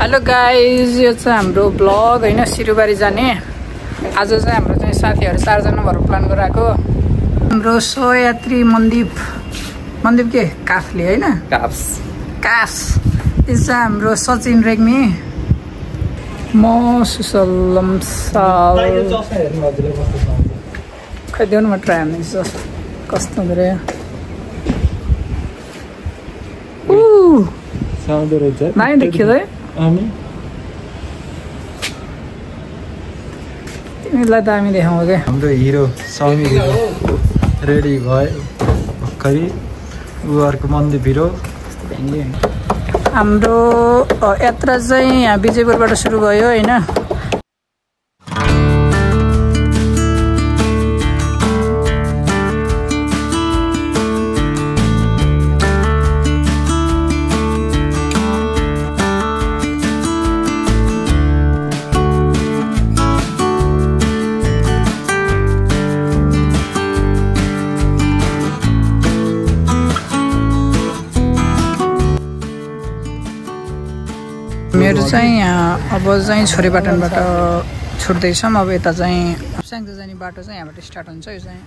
Hello guys, यो चाहिँ हाम्रो ब्लग होइन, सिरुबारी जाने। आज चाहिँ हाम्रो चाहिँ साथीहरू 4 जना भएर प्लान गराएको। हाम्रो सहयात्री मन्दीप के काफले होइन, कास। यो चाहिँ हाम्रो सचिन रेग्मी, म सुसलम साल। खै देऊ न, म ट्राई हान्दैछु कस्तो हुँदो रहेछ। नाइ देखियो तिमीलाई दामी देखाउँ क्या। हाम्रो हिरो समी रेडी भयो भर्खरै। ऊ अर्को मन्दीप हिरो। हाम्रो यात्रा चाहिँ यहाँ विजयपुरबाट सुरु भयो होइन। मेरो चाहिँ यहाँ अब चाहिँ छोरीपाटनबाट छुट्दैछौँ। अब यता चाहिँ स्याङ्जा जाने बाटो चाहिँ यहाँबाट स्टार्ट हुन्छ। यो चाहिँ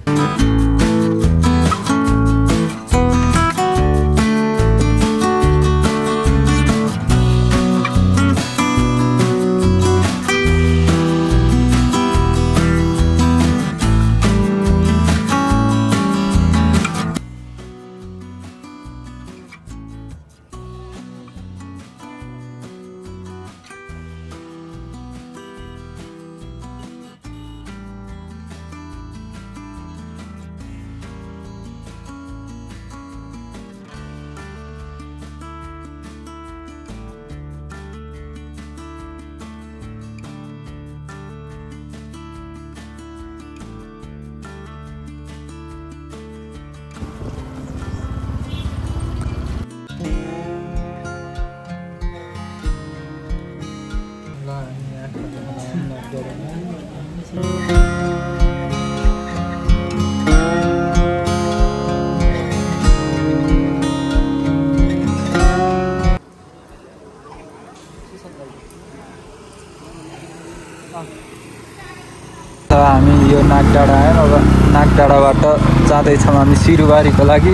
हामी यो नागडाँडा आयौँ। अब नागडाँडाबाट जाँदैछौँ हामी सिरुबारीको लागि।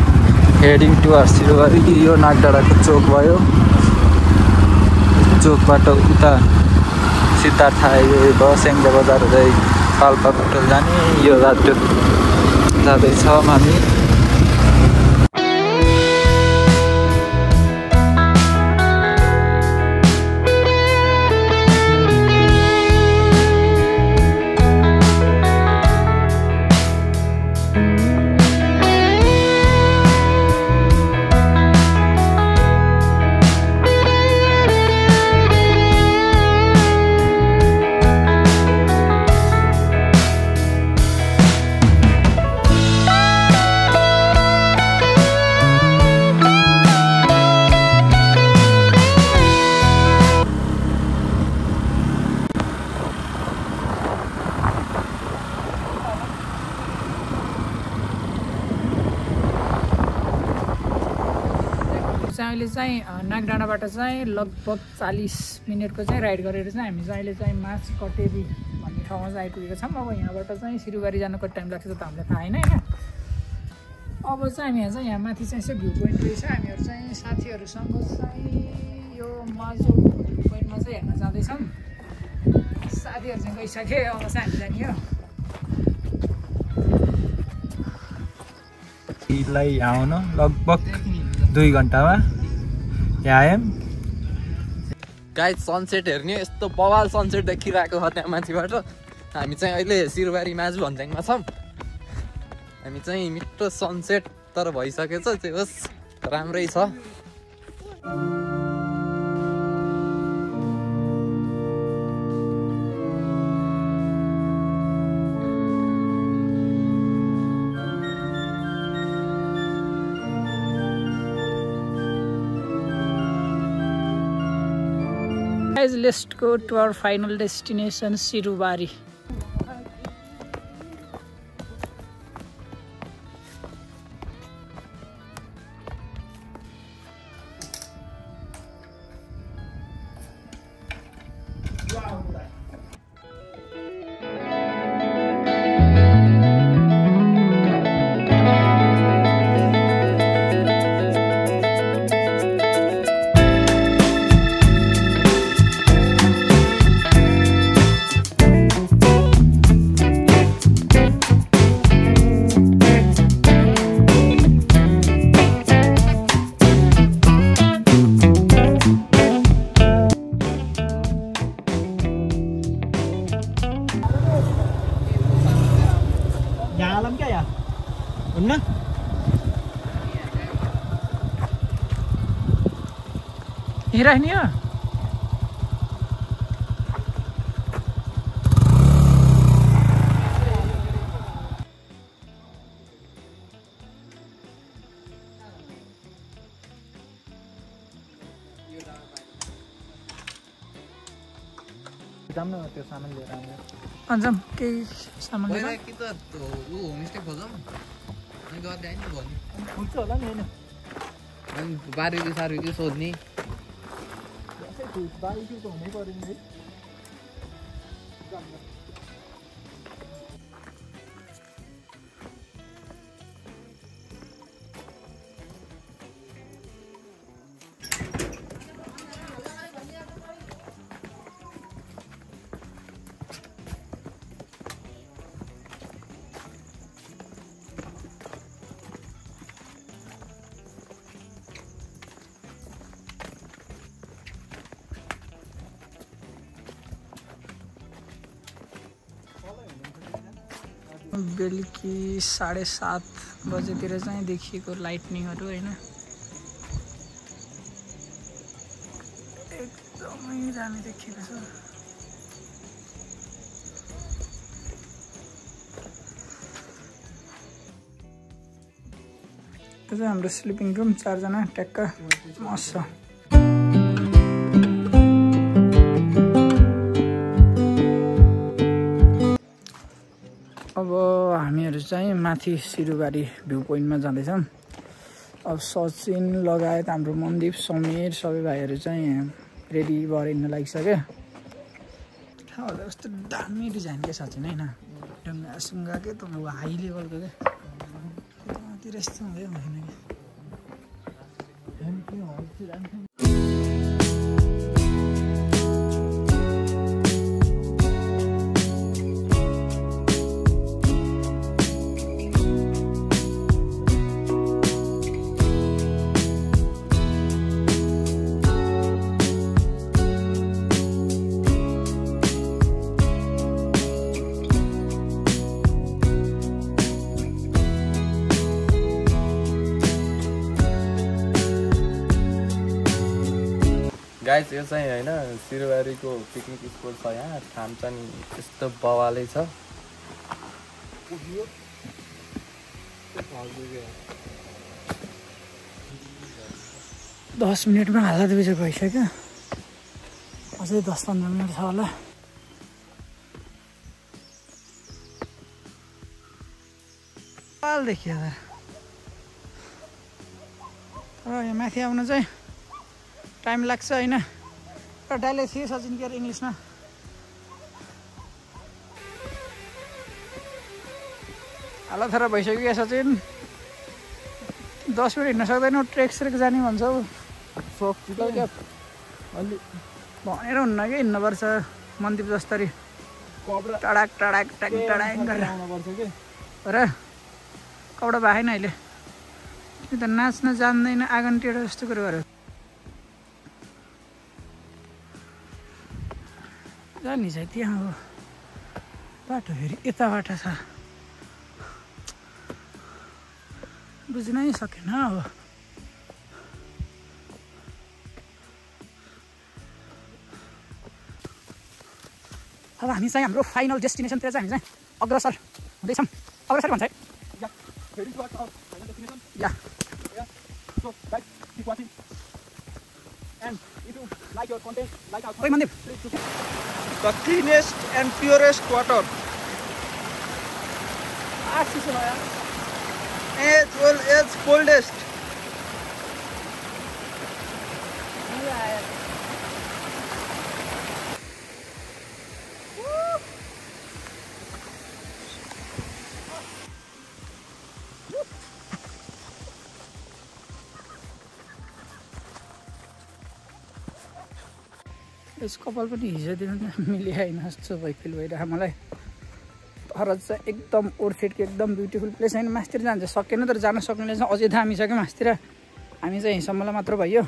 Heading towards Sirubari. यो नागडाँडाको चोक भयो। चोकबाट उता सिद्धार्थ हाइवे भयो, स्याङ्जा बजार हुँदै पाल्पा होटल जाने यो बाटो जाँदैछौँ हामी। अहिले चाहिँ नागडाँडाबाट चाहिँ लगभग 40 मिनटको चाहिँ राइड गरेर चाहिँ हामी चाहिँ अहिले चाहिँ माछ कटेरी भन्ने ठाउँमा चाहिँ आइपुगेको छौँ। अब यहाँबाट चाहिँ सिरुबारी जानु कति टाइम लाग्छ त हामीलाई थाहा छैन होइन। अब चाहिँ हामी यहाँ माथि चाहिँ यसो भ्यू पोइन्ट रहेछ। हामीहरू चाहिँ साथीहरूसँग चाहिँ यो माजो भ्यू पोइन्टमा चाहिँ हेर्न जाँदैछौँ। साथीहरू चाहिँ गइसके, अब चाहिँ हामी जाने हो। आउनु लगभग 2 घन्टामा यहाँ आयौँ। गाइस सनसेट हेर्ने यस्तो बवाल सनसेट देखिरहेको छ त्यहाँ माथिबाट। हामी चाहिँ अहिले सिरुबारी माझु भन्ज्याङमा छौँ। हामी चाहिँ मिठो सनसेट तर भइसकेछ, त्यो होस् राम्रै छ। Guys, let's go to our final destination, Sirubari. यहीँ राख्ने हो जाऊँ न त्यो सामान लिएर आउँदा अन्जम केही सामान लिएर कि त ऊ होमस्टे खोजौँ अनि गर्दै आयो नि भन्नु खुल्छ होला नि होइन अनि बारीको सारीको सोध्ने बारीको हुनै पऱ्यो नि है बेलुकी 7:30 बजेतिर चाहिँ देखिएको लाइटनिङहरू होइन एकदमै दामी देखिएको छ यो चाहिँ हाम्रो स्लिपिङ रुम 4 जना ट्याक्क मस्त छ अब हामीहरू चाहिँ माथि सिरुबारी भ्यू पोइन्टमा जाँदैछौँ अब सचिन लगायत हाम्रो मनदीप समीर सबै भाइहरू चाहिँ रेडी भएर हिँड्न लागिसक्यो ठाउँहरू कस्तो दामी डिजाइन के सचिन होइन ढुङ्गासुङ्गा के त हाई लेभलको क्या त्यहाँतिर यस्तो हुँदै हुँदैन कि गाइस यो चाहिँ होइन सिरुबारीको पिकनिक स्पोट छ यहाँ खानपान यस्तो बवालै छ 10 मिनटमा हालत बिजो भइसक्यो अझै 10-15 मिनट छ होला पाल देखियो तर यो माथि आउन चाहिँ टाइम लाग्छ होइन र डाइले थिएँ सचिन के अरे इङ्ग्लिसमा हालत खराब भइसक्यो क्या सचिन 10 मिनट हिँड्न सक्दैनौ ट्रेक स्रेक जाने भन्छ अलि भनेर हुन्न कि हिँड्नुपर्छ मनदीप जस्तरी टडाक टडाक टाक टडाक गरेर र कपडा भएन अहिले त्यो त नाच्न जान्दैन आँगन टेढो जस्तो कुरो गरेर जाने चाहिँ त्यहाँ हो बाटो फेरि यताबाट छ बुझ्नै सकेन अब अब हामी चाहिँ हाम्रो फाइनल डेस्टिनेसनतिर चाहिँ हामी चाहिँ अग्रसर हुँदैछौँ अग्रसर भन्छ है या The cleanest and purest water as well as coldest. यस कपाल पनि हिजोदेखि मिले होइन जस्तो फिल भइरहेको मलाई तर चाहिँ एकदम ओर्फेटको एकदम ब्युटिफुल प्लेस होइन मास्तिर जान्छ सकेन तर जान सक्नेले चाहिँ अझै दामी छ क्या मास्तिर हामी चाहिँ हिँड्सम्मलाई मात्र भयो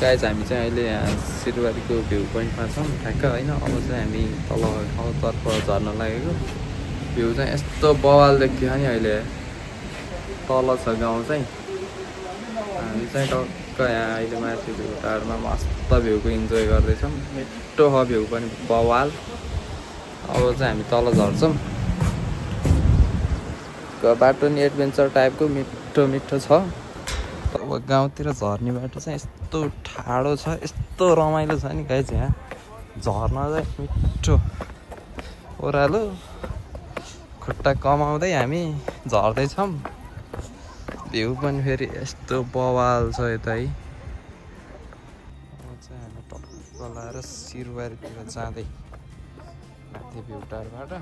गाइज हामी चाहिँ अहिले यहाँ सिरबारीको भ्यू पोइन्टमा छौँ ठ्याक्क होइन। अब चाहिँ हामी तल ठाउँतर्फ झर्न लागेको। भ्यू चाहिँ यस्तो बवाल देखियो नि अहिले। तल छ गाउँ चाहिँ। हामी चाहिँ टक्क यहाँ अहिले माथि भ्यू टारमा मस्त भ्यूको इन्जोय गर्दैछौँ। मिठो छ भ्यू पनि बवाल। अब चाहिँ हामी तल झर्छौँ। बाटो नि एडभेन्चर टाइपको मिठो छ। अब गाउँतिर झर्ने बाटो चाहिँ यस्तो ठाडो छ, यस्तो रमाइलो छ नि गाइज। यहाँ झर्न चाहिँ मिठो ओह्रालो खुट्टा कमाउँदै हामी झर्दैछौँ। भ्यू पनि फेरि यस्तो बवाल छ यता है। अब चाहिँ हामी टक्क लाएर सिरबारीतिर जाँदै माथि भ्यू टारबाट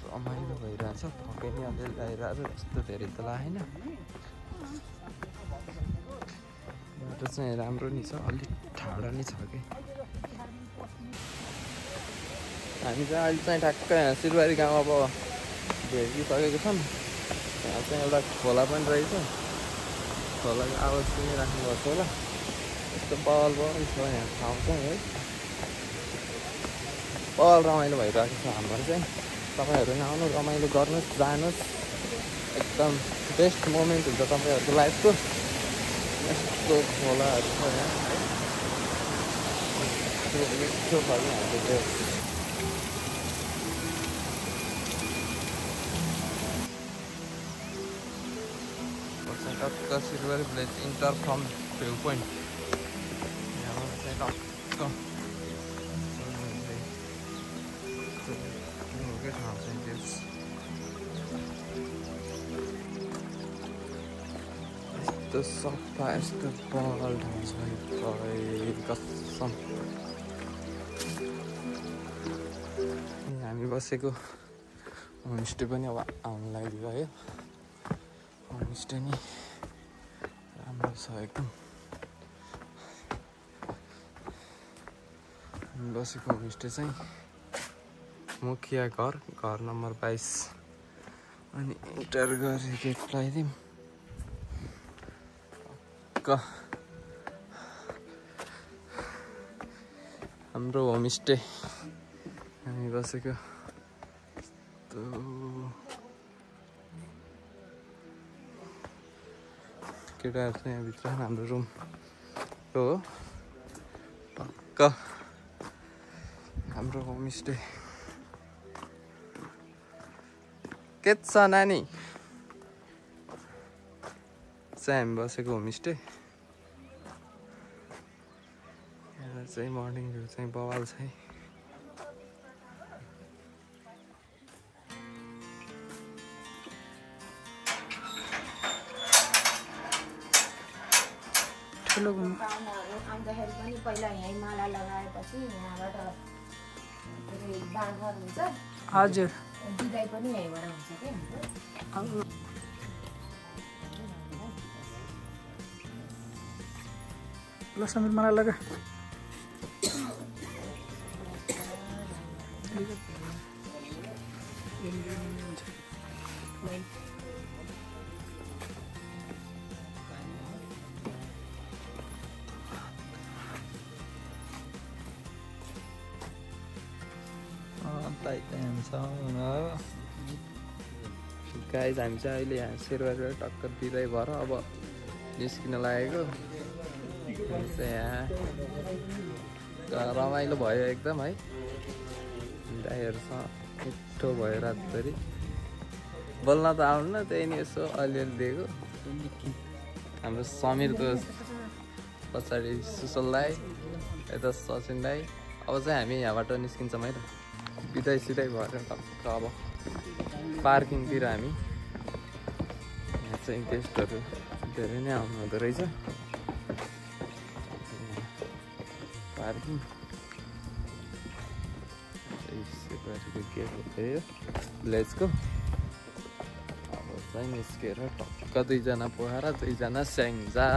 रमाइलो भइरहेछ। थकै नि अलिअलि आइरहेको यस्तो धेरै त लागेन। बाटो चाहिँ राम्रो नि छ, अलिक ठाडो नि छ कि। हामी चाहिँ अहिले चाहिँ ठ्याक्क यहाँ सिरबारी गाउँ अब भेटिसकेको छौँ। यहाँ चाहिँ एउटा खोला पनि रहेछ। खोलाको आवाज सुनिराख्नुपर्छ होला। यस्तो बवाल बवाल छ यहाँ ठाउँ चाहिँ है। बवाल रमाइलो भइरहेको छ हाम्रो चाहिँ। तपाईँहरू पनि आउनु, रमाइलो गर्नुहोस्, जानुहोस्। एकदम बेस्ट मोमेन्ट हुन्छ तपाईँहरूको लाइफको। यस्तो खोलाहरू छ यहाँ है। मिठो छ कि हाम्रो त्यो। टक्क Sirbari village enter from view point. यहाँ चाहिँ टक्क ठाउँ चाहिँ त्यो यस्तो सफा यस्तो बवाल ठाउँ छ कसम। हामी बसेको होमस्टे पनि अब आउनु लागिरह्यो। होमस्टे नि राम्रो छ एकदम। हामी बसेको होमस्टे चाहिँ मुखिया घर नम्बर 22। अनि इन्टर गरी गेट लगाइदिउँ। हाम्रो होमस्टे हामी बसेको केटाहरू चाहिँ यहाँभित्र हाम्रो रुम हो। टक्क हाम्रो होमस्टे के छ नानी चाहिँ हामी बसेको होमस्टे। यहाँ चाहिँ मर्निङ भ्यू चाहिँ बवाल छ है। आउँदाखेरि पनि पहिला यहीँ माला लगाएपछि यहाँबाट बाँधर हुन्छ। हजुर बिदाई पनि यहीँबाट हुन्छ कि हाम्रो। ल समीर मलाई लगा। गाइज हामी चाहिँ अहिले यहाँ सिरबारीबाट टक्क बिदाई भएर अब निस्किन लागेको। यहाँ रमाइलो भयो एकदम है। गाईहरूसँग मिठो भयो रातभरि। बोल्न त आउनु न, त्यही नि यसो अलिअलि दिएको। हाम्रो समीर त पछाडि सुसल दाई, यता सचिन दाई। अब चाहिँ हामी यहाँबाट निस्किन्छौँ है त। बिदाई सिधै भएर टक्क अब पार्किङतिर हामी। यहाँ चाहिँ गेस्टहरू धेरै नै आउनु हुँदो रहेछ। पार्किङ गेट भयो भिलेजको। अब चाहिँ निस्केर टक्क 2जना पोखरा 2जना स्याङ्जा।